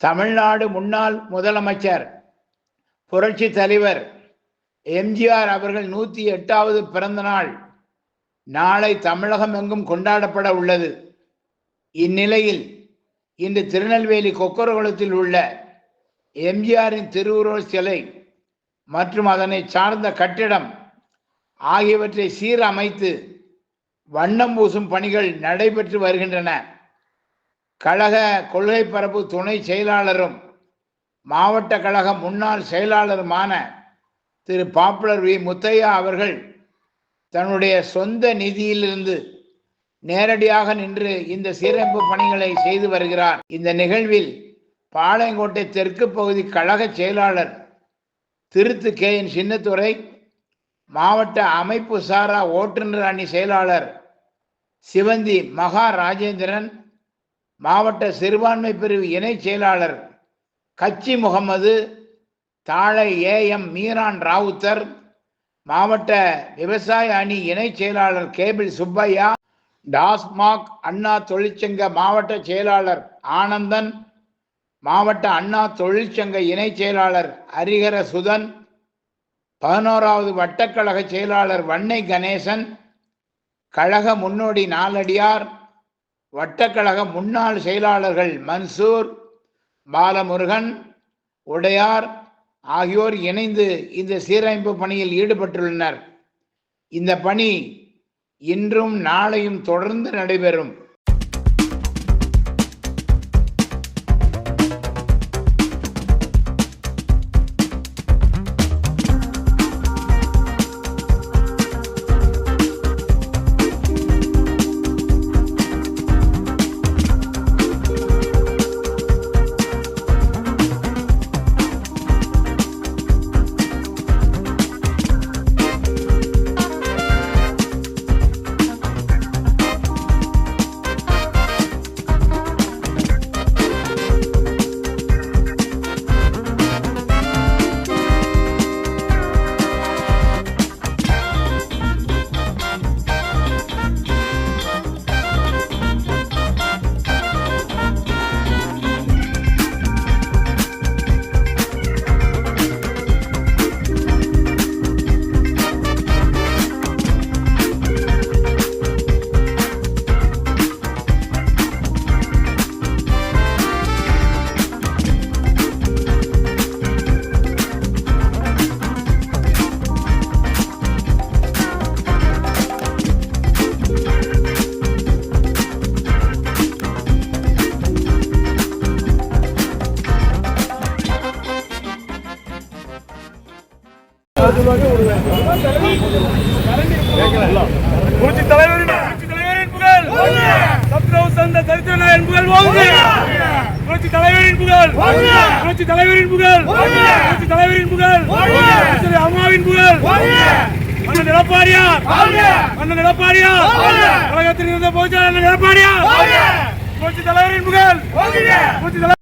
தமிழ்நாடு முன்னாள் முதலமைச்சர் புரட்சி தலைவர் எம்ஜிஆர் அவர்கள் 108வது பிறந்த நாள் நாளை தமிழகம் எங்கும் கொண்டாடப்பட உள்ளது. இந்நிலையில் இன்று திருநெல்வேலி கொக்கரகுளத்தில் உள்ள எம்ஜிஆரின் திருவுருவ சிலை மற்றும் அதனை சார்ந்த கட்டிடம் ஆகியவற்றை சீரமைத்து வண்ணம் பூசும் பணிகள் நடைபெற்று வருகின்றன. கழக கொள்கை பரப்பு துணை செயலாளரும் மாவட்ட கழக முன்னாள் செயலாளருமான திரு பாப்புலர் வி முத்தையா அவர்கள் தன்னுடைய சொந்த நிதியிலிருந்து நேரடியாக நின்று இந்த சீரமைப்பு பணிகளை செய்து வருகிறார். இந்த நிகழ்வில் பாளையங்கோட்டை தெற்கு பகுதி கழக செயலாளர் திருத்து KN சின்னத்துரை, மாவட்ட அமைப்பு சாரா ஓட்டுநர் அணி செயலாளர் சிவந்தி மகா ராஜேந்திரன், மாவட்ட சிறுபான்மை பிரிவு இணை செயலாளர் கச்சி முகமது, தாழை AM மீரான் ராவுத்தர், மாவட்ட விவசாய அணி இணை செயலாளர் கேபிள் சுப்பையா, டாஸ்மாக் அண்ணா தொழிற்சங்க மாவட்ட செயலாளர் ஆனந்தன், மாவட்ட அண்ணா தொழிற்சங்க இணை செயலாளர் ஹரிஹர சுதன், 11வது வட்டக்கழக செயலாளர் வன்னை கணேசன், கழக முன்னோடி நாலடியார், வட்டக்கழக முன்னாள் செயலாளர்கள் மன்சூர், பாலமுருகன், உடையார் ஆகியோர் இணைந்து இந்த சீரமைப்பு பணியில் ஈடுபட்டுள்ளனர். இந்த பணி இன்றும் நாளையும் தொடர்ந்து நடைபெறும். புரட்சி தலைவரின் புகழ், சத்ரவு சந்த சரித்திரநாயகன் புகழ் ஓங்குக. புரட்சி தலைவரின் புகழ், புரட்சி தலைவரின் புகழ், புரட்சி தலைவரின் புகழ், அம்மாவின் புகழ், அண்ணன் எடப்பாடியார், அண்ணன் எடப்பாடியார், கழகத்தில் இருந்த பொதுச்செயலாளர் எடப்பாடியார், புரட்சி தலைவரின் புகழ், புரட்சி